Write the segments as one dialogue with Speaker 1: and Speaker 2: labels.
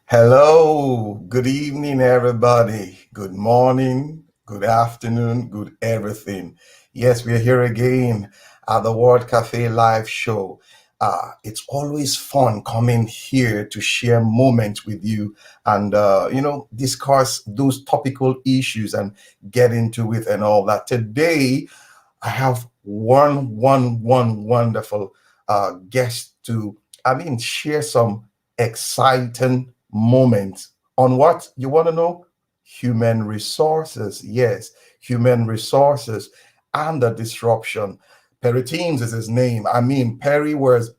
Speaker 1: Hello, good evening, everybody. Good morning, good afternoon, good everything. Yes, we're here again at the World Cafe Live Show. It's always fun coming here to share moments with you and, discuss those topical issues and get into it and all that. Today, I have one wonderful guest to, share some exciting moments on what you want to know? Human resources. Yes, human resources and the disruption. Perry Teams is his name. Perry was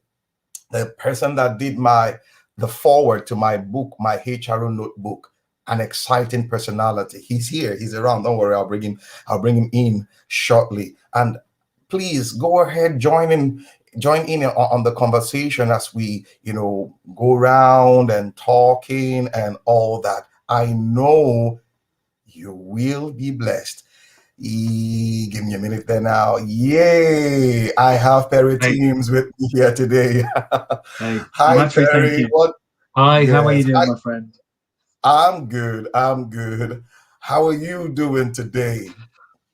Speaker 1: the person that did the forward to my book, my HR notebook. An exciting personality. He's here. He's around. Don't worry. I'll bring him in shortly. And please go ahead, join in on the conversation as we, go around and talking and all that. I know you will be blessed. Give me a minute there now. Yay! I have Perry
Speaker 2: Hey,
Speaker 1: Teams with me here today.
Speaker 2: hey,
Speaker 1: Hi,
Speaker 2: Matthew, thank
Speaker 1: Perry.
Speaker 2: you.
Speaker 1: What?
Speaker 2: Hi, how are you
Speaker 1: Yes.
Speaker 2: doing, my friend?
Speaker 1: I'm good. I'm good. How are you doing today?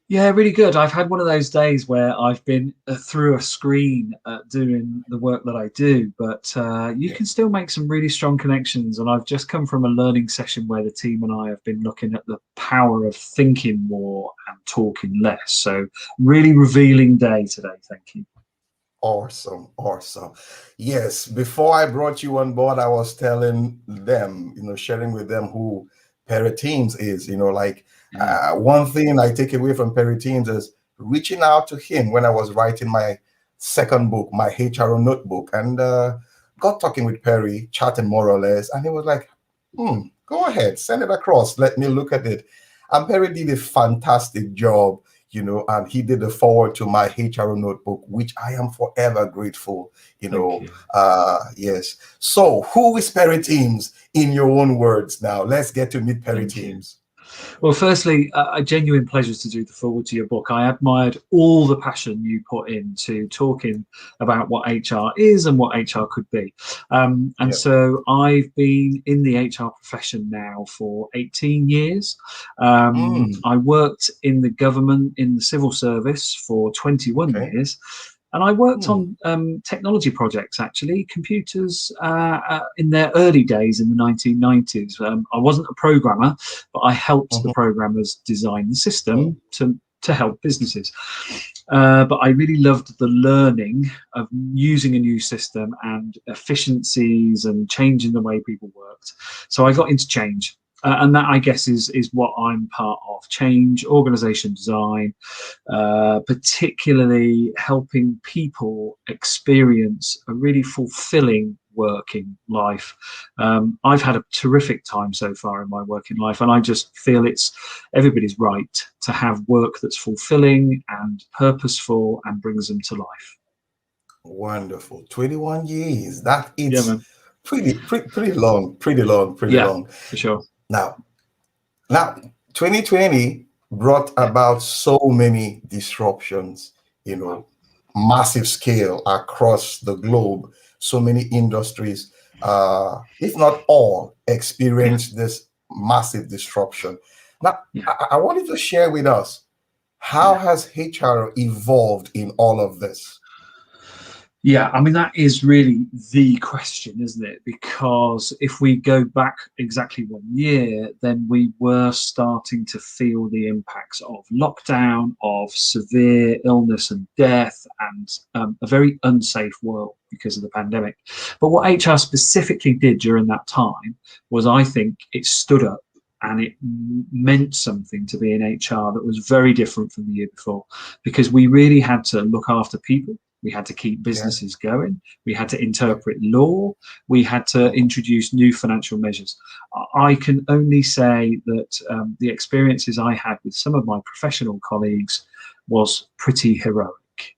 Speaker 2: Yeah, really good. I've had one of those days where I've been through a screen doing the work that I do, but you
Speaker 1: Yeah.
Speaker 2: can still make some really strong connections. And I've just come from a learning session where the team and I have been looking at the power of thinking more and talking less. So, really revealing day today. Thank you.
Speaker 1: Awesome, awesome. Yes, before I brought you on board, I was telling them, sharing with them who Perry Teams is.
Speaker 2: Yeah.
Speaker 1: One thing I take away from Perry Teams is reaching out to him when I was writing my second book, my HRO notebook, and got talking with Perry, chatting more or less, and he was like, go ahead, send it across, let me look at it. And Perry did a fantastic job, and he did the forward to my HRO notebook, which I am forever grateful,
Speaker 2: Thank you.
Speaker 1: yes. So who is Perry Teams in your own words now? Let's get to meet Perry
Speaker 2: Thank you.
Speaker 1: Teams.
Speaker 2: Well, firstly, a genuine pleasure to do the forward to your book. I admired all the passion you put into talking about what HR is and what HR could be. And
Speaker 1: Yeah.
Speaker 2: so I've been in the HR profession now for 18 years.
Speaker 1: Mm,
Speaker 2: I worked in the government, in the civil service for 21
Speaker 1: okay.
Speaker 2: years. And I worked
Speaker 1: Mm,
Speaker 2: on technology projects, actually, computers in their early days in the 1990s. I wasn't a programmer, but I helped the
Speaker 1: mhm,
Speaker 2: programmers design the
Speaker 1: mm.
Speaker 2: system to help businesses. But I really loved the learning of using a new system and efficiencies and changing the way people worked. So I got into change. And that, I guess, is what I'm part of: change, organization design, particularly helping people experience a really fulfilling working life. I've had a terrific time so far in my working life, and I just feel it's everybody's right to have work that's fulfilling and purposeful and brings them to life.
Speaker 1: Wonderful. 21 years. That
Speaker 2: Yeah,
Speaker 1: it's
Speaker 2: man.
Speaker 1: pretty long, pretty long, pretty
Speaker 2: Yeah,
Speaker 1: long.
Speaker 2: for sure.
Speaker 1: Now, Now, 2020 brought
Speaker 2: Yeah.
Speaker 1: about so many disruptions,
Speaker 2: Wow.
Speaker 1: massive scale across the globe. So many industries, if not all,
Speaker 2: Yeah.
Speaker 1: experienced this massive disruption. Now,
Speaker 2: Yeah.
Speaker 1: I wanted to share with us, how
Speaker 2: Yeah.
Speaker 1: has HR evolved in all of this?
Speaker 2: Yeah, I mean, that is really the question, isn't it? Because if we go back exactly 1 year, then we were starting to feel the impacts of lockdown, of severe illness and death, and a very unsafe world because of the pandemic. But what HR specifically did during that time was, I think, it stood up and it meant something to be in HR that was very different from the year before, because we really had to look after people. We had to keep
Speaker 1: Yeah,
Speaker 2: businesses going. We had to
Speaker 1: yeah.
Speaker 2: interpret law. We had to
Speaker 1: Mhm.
Speaker 2: introduce new financial measures. I can only say that the experiences I had with some of my professional colleagues was pretty heroic.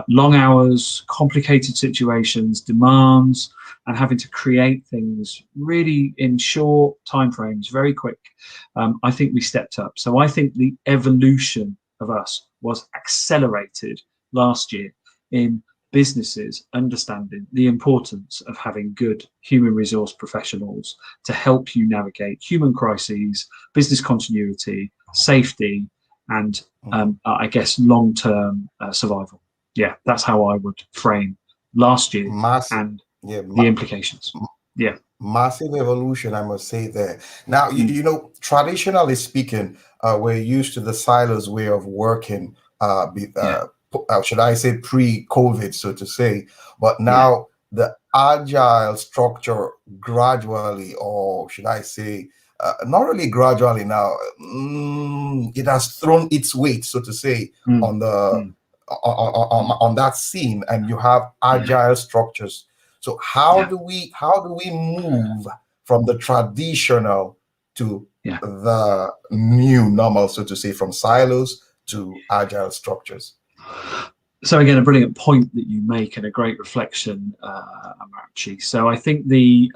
Speaker 2: Long hours, complicated situations, demands, and having to create things really in short timeframes, very quick. I think we stepped up. So I think the evolution of us was accelerated last year in businesses understanding the importance of having good human resource professionals to help you navigate human crises, business continuity, safety, and I guess long-term survival. Yeah, that's how I would frame last year
Speaker 1: Massive,
Speaker 2: and
Speaker 1: yeah,
Speaker 2: the implications. Yeah.
Speaker 1: massive evolution, I must say there. Now,
Speaker 2: Mm.
Speaker 1: you know, traditionally speaking, we're used to the silos way of working,
Speaker 2: Yeah.
Speaker 1: should I say pre-COVID, so to say. But
Speaker 2: Yeah.
Speaker 1: now the agile structure gradually, or should I say, not really gradually now, it has thrown its weight, so to say,
Speaker 2: Mm.
Speaker 1: on the
Speaker 2: Mm.
Speaker 1: on that scene, and you have
Speaker 2: Yeah.
Speaker 1: agile structures. So
Speaker 2: Yeah.
Speaker 1: how do we move from the traditional to
Speaker 2: Yeah.
Speaker 1: the new normal, so to say, from silos to agile structures?
Speaker 2: So again, a brilliant point that you make and a great reflection, Amarachi. So I think the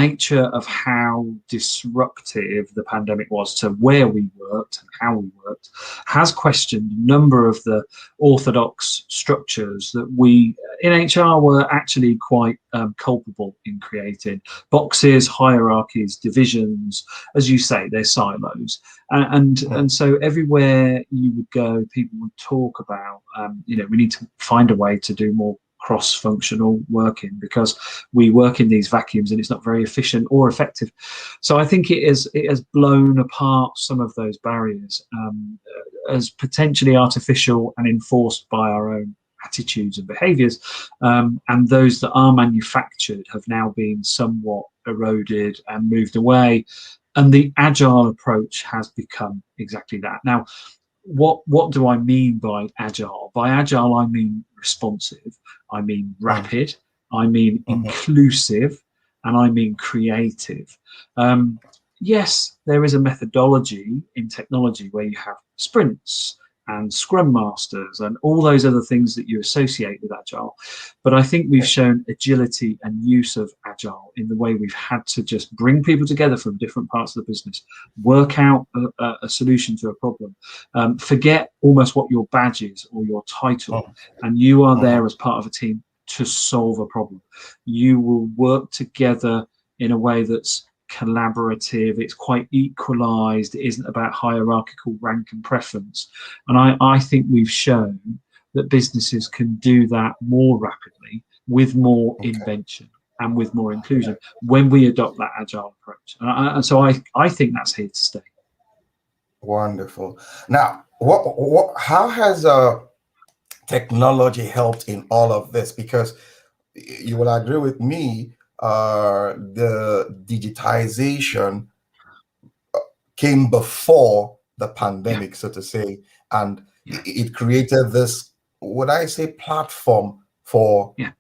Speaker 2: nature of how disruptive the pandemic was to where we worked and how we worked has questioned a number of the orthodox structures that we in HR were actually quite culpable in creating. Boxes, hierarchies, divisions, as you say, they're silos. And so everywhere you would go, people would talk about, we need to find a way to do more cross-functional working because we work in these vacuums and it's not very efficient or effective. So I think it has blown apart some of those barriers as potentially artificial and enforced by our own attitudes and behaviors, and those that are manufactured have now been somewhat eroded and moved away. And the agile approach has become exactly that. Now, what do I mean by agile? By agile, I mean responsive, I mean
Speaker 1: Mm,
Speaker 2: rapid, I mean
Speaker 1: mhm.
Speaker 2: inclusive, and I mean creative. Um, yes, there is a methodology in technology where you have sprints and scrum masters and all those other things that you associate with agile. But I think we've shown agility and use of agile in the way we've had to just bring people together from different parts of the business, work out a solution to a problem. Forget almost what your badge is or your title,
Speaker 1: Mm,
Speaker 2: and you are
Speaker 1: mhm.
Speaker 2: there as part of a team to solve a problem. You will work together in a way that's collaborative, it's quite equalized, it isn't about hierarchical rank and preference. And I think we've shown that businesses can do that more rapidly with more
Speaker 1: Okay,
Speaker 2: invention and with more inclusion when we adopt that agile approach. And so I think that's here to stay.
Speaker 1: wonderful. Now, how has technology helped in all of this? Because you will agree with me, the digitization came before the
Speaker 2: Yeah,
Speaker 1: pandemic, so to say, and
Speaker 2: yeah,
Speaker 1: it created this, would I say, platform for
Speaker 2: yeah,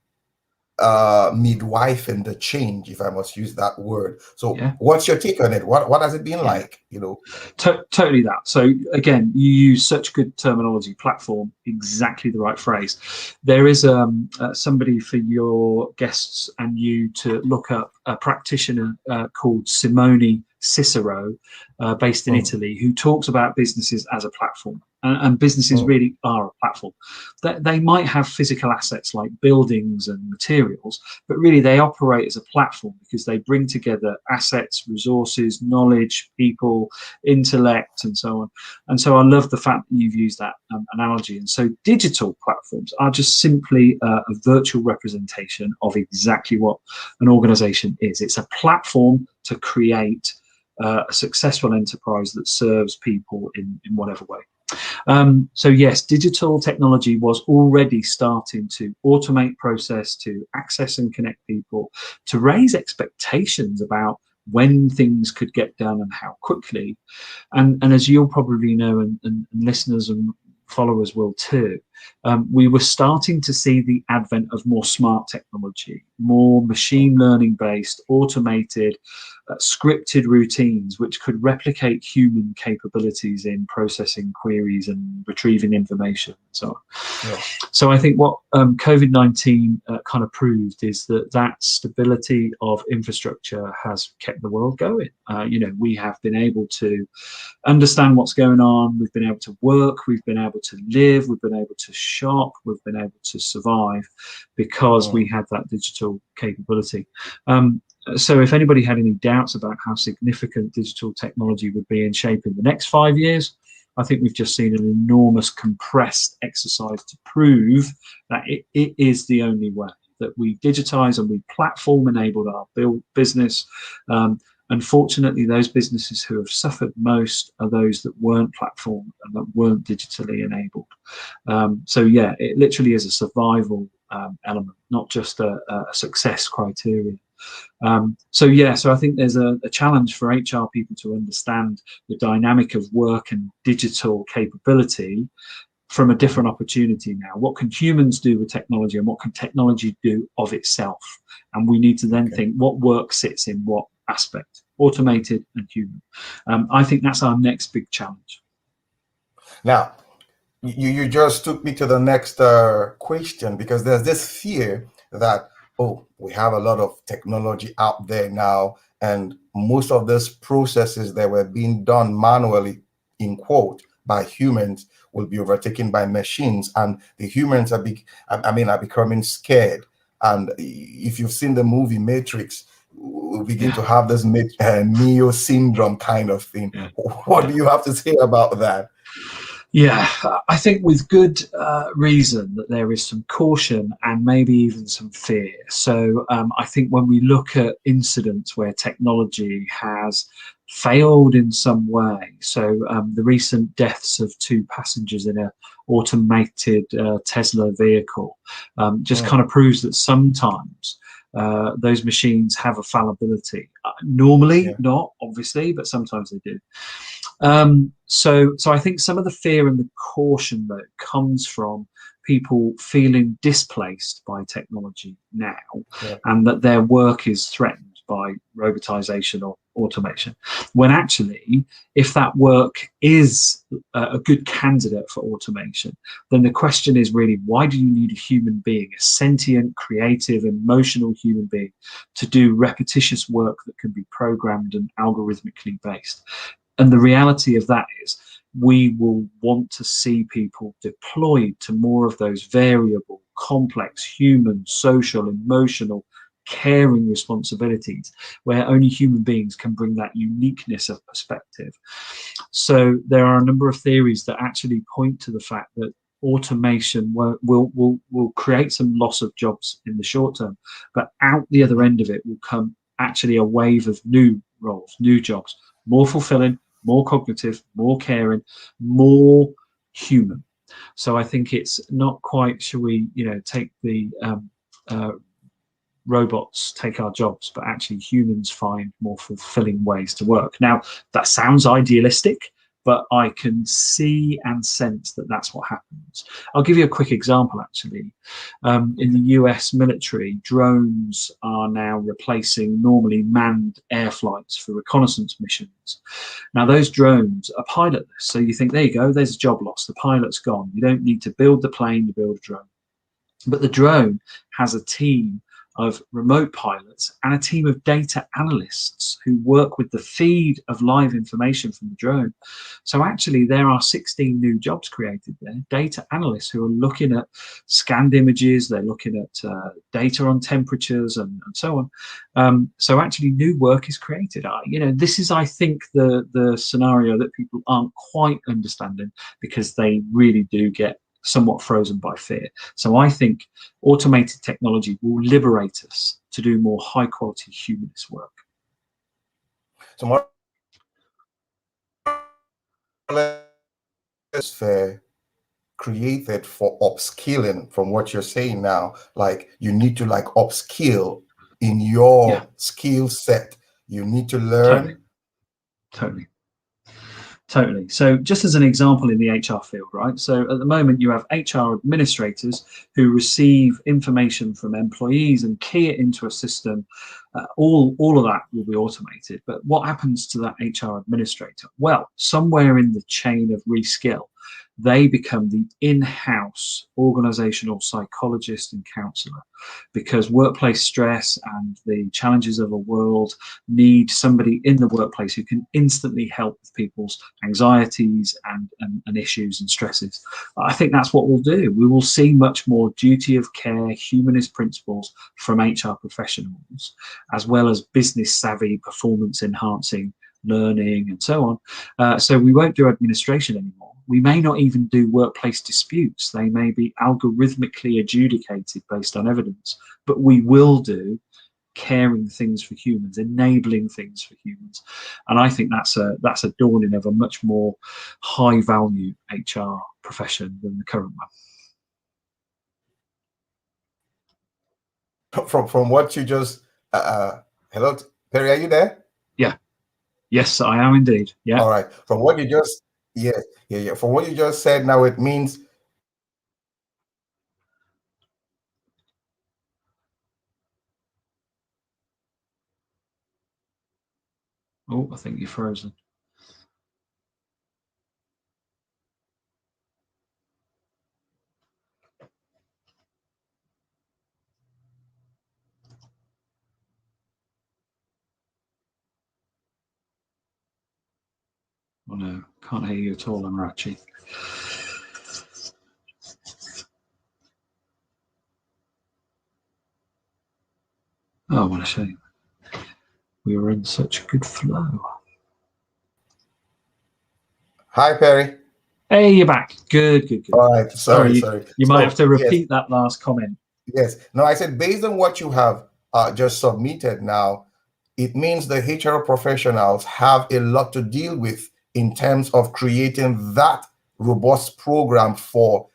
Speaker 1: midwife in the change, if I must use that word. So,
Speaker 2: yeah.
Speaker 1: what's your take on it? What has it been
Speaker 2: Yeah,
Speaker 1: like? You know.
Speaker 2: totally that. So again, you use such good terminology, platform, exactly the right phrase. There is somebody for your guests and you to look up, a practitioner called Simone Cicero, based in
Speaker 1: Mm,
Speaker 2: Italy, who talks about businesses as a platform. And businesses
Speaker 1: mm,
Speaker 2: really are a platform. They might have physical assets like buildings and materials, but really they operate as a platform because they bring together assets, resources, knowledge, people, intellect, and so on. And so I love the fact that you've used that analogy. And so digital platforms are just simply a virtual representation of exactly what an organization is. It's a platform to create a successful enterprise that serves people in whatever way. So yes, digital technology was already starting to automate process, to access and connect people, to raise expectations about when things could get done and how quickly. And as you'll probably know, and listeners and followers will too, we were starting to see the advent of more smart technology, more machine learning based, automated, scripted routines which could replicate human capabilities in processing queries and retrieving information and so on.
Speaker 1: Yeah.
Speaker 2: So I think what COVID-19 kind of proved is that stability of infrastructure has kept the world going. We have been able to understand what's going on. We've been able to work. We've been able to live. We've been able to shop. We've been able to survive because we had that digital capability. So if anybody had any doubts about how significant digital technology would be in shaping the next 5 years, I think we've just seen an enormous compressed exercise to prove that it is the only way that we digitize and we platform enable our business. Unfortunately, those businesses who have suffered most are those that weren't platformed and that weren't digitally enabled. So yeah, it literally is a survival element, not just a success criteria. So I think there's a challenge for HR people to understand the dynamic of work and digital capability from a different opportunity now. What can humans do with technology and what can technology do of itself? And we need to then think what work sits in what aspect, automated and human. I think that's our next big challenge.
Speaker 1: Now, you just took me to the next question, because there's this fear that, oh, we have a lot of technology out there now, and most of these processes that were being done manually, in quote, by humans will be overtaken by machines, and the humans are becoming scared. And if you've seen the movie Matrix, we begin to have this Neo syndrome kind of thing. What do you have to say about that?
Speaker 2: Yeah, I think with good reason that there is some caution and maybe even some fear. So I think when we look at incidents where technology has failed in some way, so the recent deaths of 2 passengers in an automated Tesla vehicle just kind of proves that sometimes those machines have a fallibility. Normally not, obviously, but sometimes they do. So I think some of the fear and the caution that comes from people feeling displaced by technology now, and that their work is threatened by robotization or automation, when actually, if that work is a good candidate for automation, then the question is really, why do you need a human being, a sentient, creative, emotional human being, to do repetitious work that can be programmed and algorithmically based? And the reality of that is we will want to see people deployed to more of those variable, complex, human, social, emotional, caring responsibilities where only human beings can bring that uniqueness of perspective. So there are a number of theories that actually point to the fact that automation will create some loss of jobs in the short term, but out the other end of it will come actually a wave of new roles, new jobs, more fulfilling, more cognitive, more caring, more human. So I think it's not quite, shall we, take the robots take our jobs, but actually humans find more fulfilling ways to work. Now, that sounds idealistic, but I can see and sense that that's what happens. I'll give you a quick example, actually. In the US military, drones are now replacing normally manned air flights for reconnaissance missions. Now, those drones are pilotless. So you think, there you go, there's a job loss. The pilot's gone. You don't need to build the plane, you build a drone. But the drone has a team of remote pilots and a team of data analysts who work with the feed of live information from the drone. So actually there are 16 new jobs created there, data analysts who are looking at scanned images, they're looking at data on temperatures and so on. So actually new work is created. This is, I think, the scenario that people aren't quite understanding because they really do get somewhat frozen by fear. So I think automated technology will liberate us to do more high quality humanist work.
Speaker 1: So more or less fair created for upskilling, from what you're saying now, like you need to upskill in your skill set. You need to learn.
Speaker 2: Totally. Totally. So just as an example in the HR field, right? So at the moment you have HR administrators who receive information from employees and key it into a system. All of that will be automated. But what happens to that HR administrator? Well, somewhere in the chain of reskill, they become the in-house organizational psychologist and counselor, because workplace stress and the challenges of a world need somebody in the workplace who can instantly help with people's anxieties and issues and stresses. I think that's what we'll do. We will see much more duty of care, humanist principles from HR professionals, as well as business savvy, performance enhancing learning and so on. So we won't do administration anymore. We may not even do workplace disputes. They may be algorithmically adjudicated based on evidence, but we will do caring things for humans, enabling things for humans. And I think that's a dawning of a much more high value HR profession than the current
Speaker 1: one. From what you just, hello, Perry, are you there?
Speaker 2: Yeah. Yes, I am indeed. Yeah.
Speaker 1: All right. From what you just, yeah. From what you just said, now it means.
Speaker 2: Oh, I think you're frozen. Oh no, can't hear you at all, Amarachi. Oh, what a shame. We were in such a good flow.
Speaker 1: Hi, Perry.
Speaker 2: Hey, you're back. Good.
Speaker 1: All right. Sorry.
Speaker 2: You might have to repeat that last comment.
Speaker 1: Yes. No, I said based on what you have just submitted now, it means the HR professionals have a lot to deal with in terms of creating that robust program for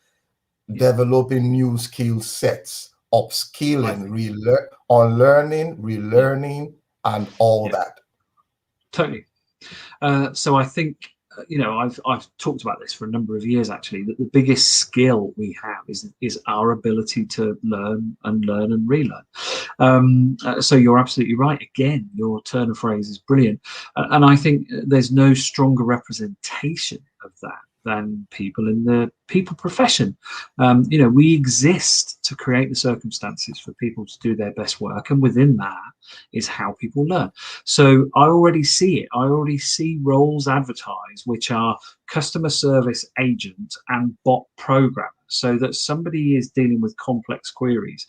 Speaker 1: developing new skill sets, upskilling, unlearning, relearning, and all that.
Speaker 2: Totally. So I think I've talked about this for a number of years actually, that the biggest skill we have is our ability to learn and relearn. So you're absolutely right. Again, your turn of phrase is brilliant, and I think there's no stronger representation of that than people in the people profession. We exist to create the circumstances for people to do their best work, and within that is how people learn. So I already see it. I already see roles advertised which are customer service agent and bot programmer, so that somebody is dealing with complex queries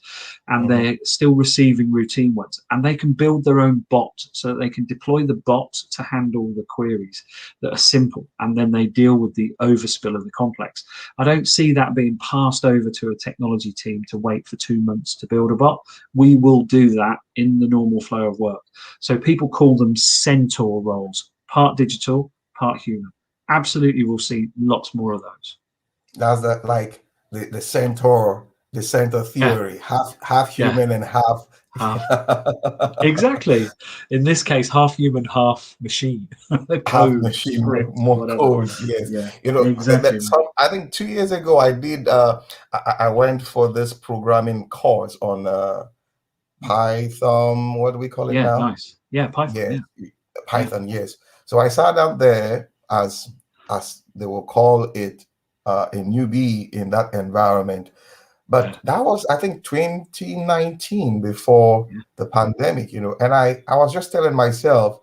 Speaker 2: and they're still receiving routine ones, and they can build their own bot so that they can deploy the bot to handle the queries that are simple, and then they deal with the overspill of the complex. I don't see that being passed over to a technology team to wait for 2 months to build a bot. We will do that in the normal flow of work. So people call them centaur roles, part digital, part human. Absolutely, we'll see lots more of those.
Speaker 1: That's like the centaur theory, half human and half.
Speaker 2: Exactly. In this case, half human, half machine.
Speaker 1: Half
Speaker 2: Code,
Speaker 1: machine,
Speaker 2: script,
Speaker 1: more
Speaker 2: whatever.
Speaker 1: codes. Yes,
Speaker 2: Yeah, exactly.
Speaker 1: I think 2 years ago I did. I went for this programming course on Python. What do we call it now?
Speaker 2: Nice. Yeah, Python.
Speaker 1: Yeah, Python. Yes. So I sat out there as they will call it a newbie in that environment. But that was, I think, 2019 before the pandemic, and I was just telling myself,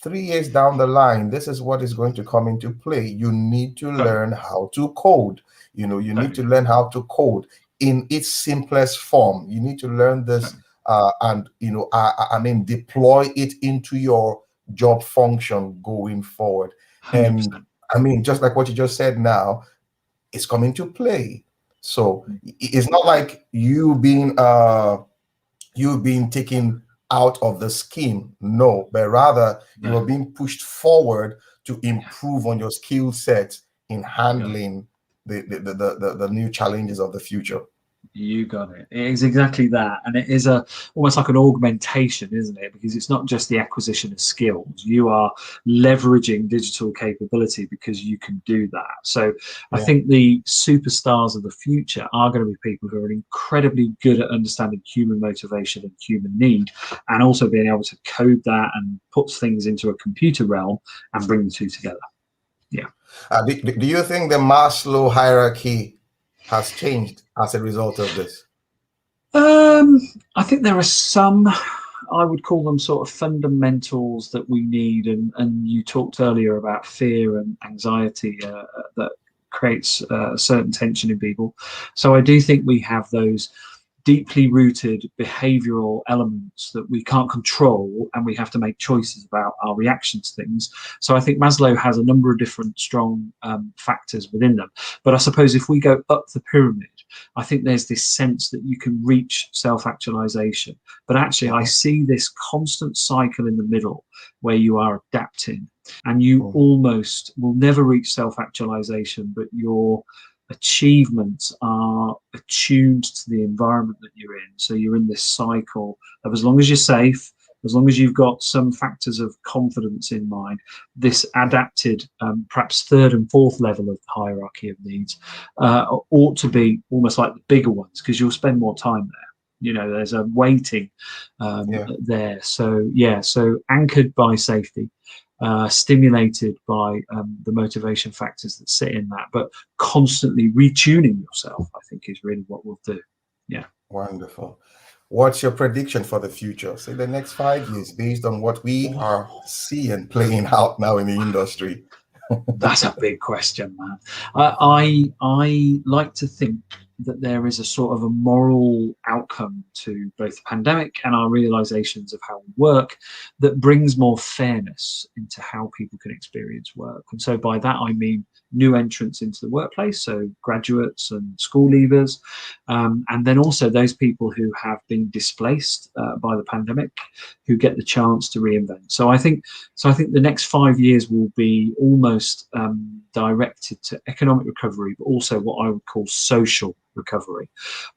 Speaker 1: 3 years down the line, this is what is going to come into play. You need to learn how to code. You need to learn how to code in its simplest form. You need to learn this and, I mean, deploy it into your job function going forward.
Speaker 2: 100%.
Speaker 1: And I mean, just like what you just said now, it's coming to play. So it's not like you being taken out of the scheme, no, but rather you are being pushed forward to improve on your skill set in handling the new challenges of the future.
Speaker 2: You got it. It is exactly that, and it is a almost like an augmentation, isn't it? Because it's not just the acquisition of skills. You are leveraging digital capability because you can do that. So I
Speaker 1: Yeah.
Speaker 2: think the superstars of the future are going to be people who are incredibly good at understanding human motivation and human need, and also being able to code that and put things into a computer realm and bring the two together. Yeah.
Speaker 1: Do you think the Maslow hierarchy has changed as a result of this?
Speaker 2: Um, I think there are some, I would call them sort of fundamentals that we need. And you talked earlier about fear and anxiety that creates a certain tension in people. So I do think we have those deeply rooted behavioral elements that we can't control, and we have to make choices about our reaction to things. So I think Maslow has a number of different strong factors within them. But I suppose if we go up the pyramid, I think there's this sense that you can reach self-actualization. But actually, I
Speaker 1: Mhm,
Speaker 2: see this constant cycle in the middle where you are adapting, and you
Speaker 1: mhm.
Speaker 2: almost will never reach self-actualization, but your achievements are attuned to the environment that you're in. So you're in this cycle of, as long as you're safe, as long as you've got some factors of confidence in mind, this
Speaker 1: Yeah,
Speaker 2: adapted, perhaps third and fourth level of the hierarchy of needs ought to be almost like the bigger ones, because you'll spend more time there. You know, there's a weighting
Speaker 1: yeah.
Speaker 2: there. So yeah, so anchored by safety, stimulated by the motivation factors that sit in that, but constantly retuning yourself, I think, is really what we'll do. Yeah.
Speaker 1: Wonderful. What's your prediction for the future? Say the next 5 years, based on what we are seeing playing out now in the industry.
Speaker 2: That's a big question, man. I like to think that there is a sort of a moral outcome to both the pandemic and our realizations of how we work that brings more fairness into how people can experience work. And so by that I mean new entrants into the workplace, so graduates and school leavers, and then also those people who have been displaced by the pandemic, who get the chance to reinvent. So I think the next 5 years will be almost directed to economic recovery, but also what I would call social recovery.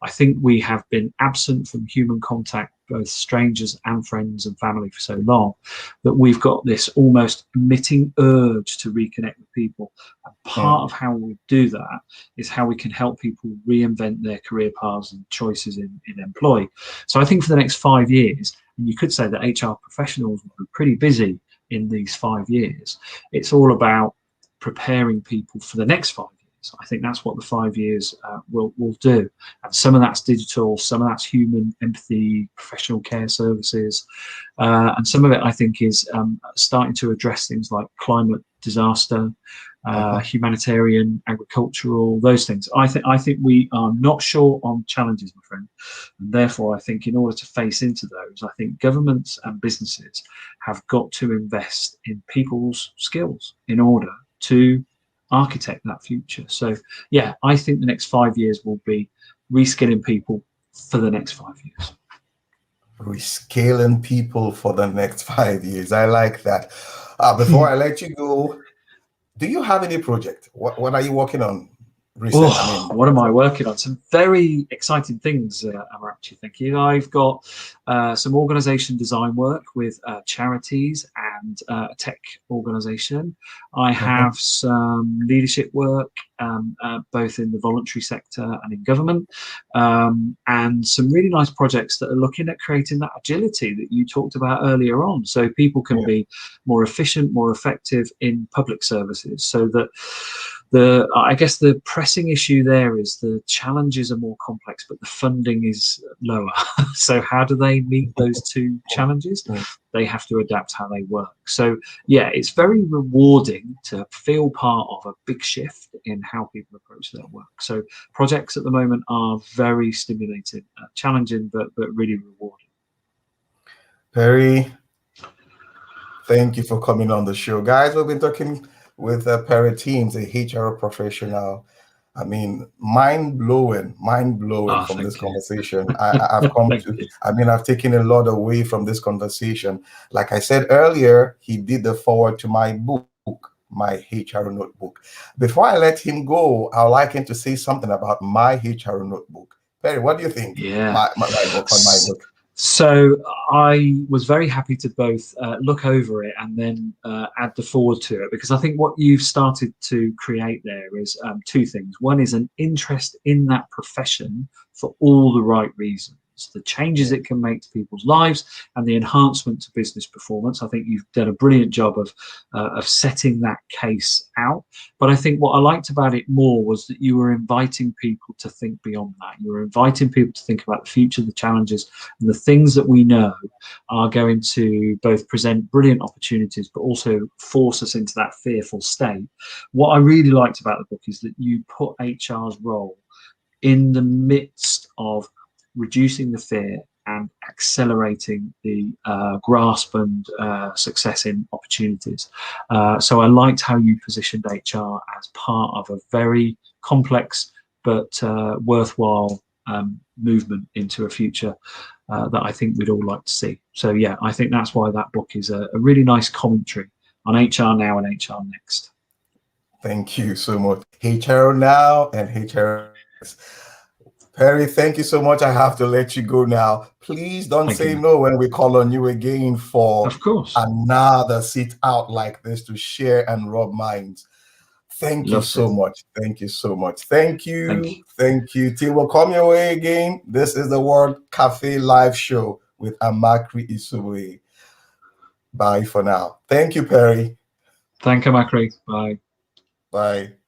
Speaker 2: I think we have been absent from human contact, both strangers and friends and family, for so long that we've got this almost emitting urge to reconnect with people. And part
Speaker 1: Mm,
Speaker 2: of how we do that is how we can help people reinvent their career paths and choices in employ. So I think for the next 5 years, and you could say that HR professionals will be pretty busy in these 5 years. It's all about preparing people for the next 5 years. I think that's what the 5 years will do. And some of that's digital, some of that's human empathy, professional care services, and some of it I think is starting to address things like climate disaster,
Speaker 1: mhm.
Speaker 2: humanitarian, agricultural, those things. I think we are not short on challenges, my friend, and therefore I think in order to face into those, I think governments and businesses have got to invest in people's skills in order to architect that future. So yeah, I think the next 5 years will be reskilling people for the next 5 years.
Speaker 1: Rescaling people for the next 5 years. I like that. Before I let you go, do you have any project? What are you working on recent? I
Speaker 2: Oh,
Speaker 1: mean,
Speaker 2: what am I working on? Some very exciting things, Amarachi. Thank you. I've got some organization design work with charities and a tech organization. I
Speaker 1: mhm,
Speaker 2: have some leadership work, both in the voluntary sector and in government, and some really nice projects that are looking at creating that agility that you talked about earlier on. So people can
Speaker 1: yeah,
Speaker 2: be more efficient, more effective in public services, so that I guess the pressing issue there is the challenges are more complex, but the funding is lower. So how do they meet those two
Speaker 1: mm,
Speaker 2: challenges?
Speaker 1: mm.
Speaker 2: They have to adapt how they work. So yeah, it's very rewarding to feel part of a big shift in how people approach their work. So projects at the moment are very stimulating, challenging, but really rewarding.
Speaker 1: Perry, thank you for coming on the show. Guys, we've been talking with Perry Teams, a HR professional. I mean, mind blowing
Speaker 2: Oh,
Speaker 1: from this
Speaker 2: thank you.
Speaker 1: conversation. I've come
Speaker 2: Thank
Speaker 1: to,
Speaker 2: you.
Speaker 1: I mean, I've taken a lot away from this conversation. Like I said earlier, he did the forward to my book, my HR notebook. Before I let him go, I'd like him to say something about my HR notebook. Perry, what do you think?
Speaker 2: Yeah.
Speaker 1: My book on my book.
Speaker 2: So I was very happy to both look over it and then add the forward to it, because I think what you've started to create there is two things. One is an interest in that profession for all the right reasons, the changes
Speaker 1: Yeah.
Speaker 2: it can make to people's lives and the enhancement to business performance. I think you've done a brilliant job of setting that case out. But I think what I liked about it more was that you were inviting people to think beyond that. You were inviting people to think about the future, the challenges, and the things that we know are going to both present brilliant opportunities, but also force us into that fearful state. What I really liked about the book is that you put HR's role in the midst of reducing the fear and accelerating the grasp and success in opportunities. So I liked how you positioned HR as part of a very complex but worthwhile movement into a future that I think we'd all like to see. So yeah, I think that's why that book is a really nice commentary on HR now and HR next.
Speaker 1: Thank you so much. HR now and HR. Perry, thank you so much. I have to let you go now. Please don't
Speaker 2: Thank
Speaker 1: say
Speaker 2: you.
Speaker 1: no when we call on you again for
Speaker 2: Of course.
Speaker 1: another sit out like this to share and rub minds. Thank you
Speaker 2: Loved
Speaker 1: so
Speaker 2: it.
Speaker 1: much. Thank you so much. Thank
Speaker 2: Thank
Speaker 1: you.
Speaker 2: you.
Speaker 1: Thank you. Till we'll come your way again. This is the World Cafe Live Show with Amakri Isubwe. Bye for now. Thank you, Perry.
Speaker 2: Thank you, Macri. Bye.
Speaker 1: Bye.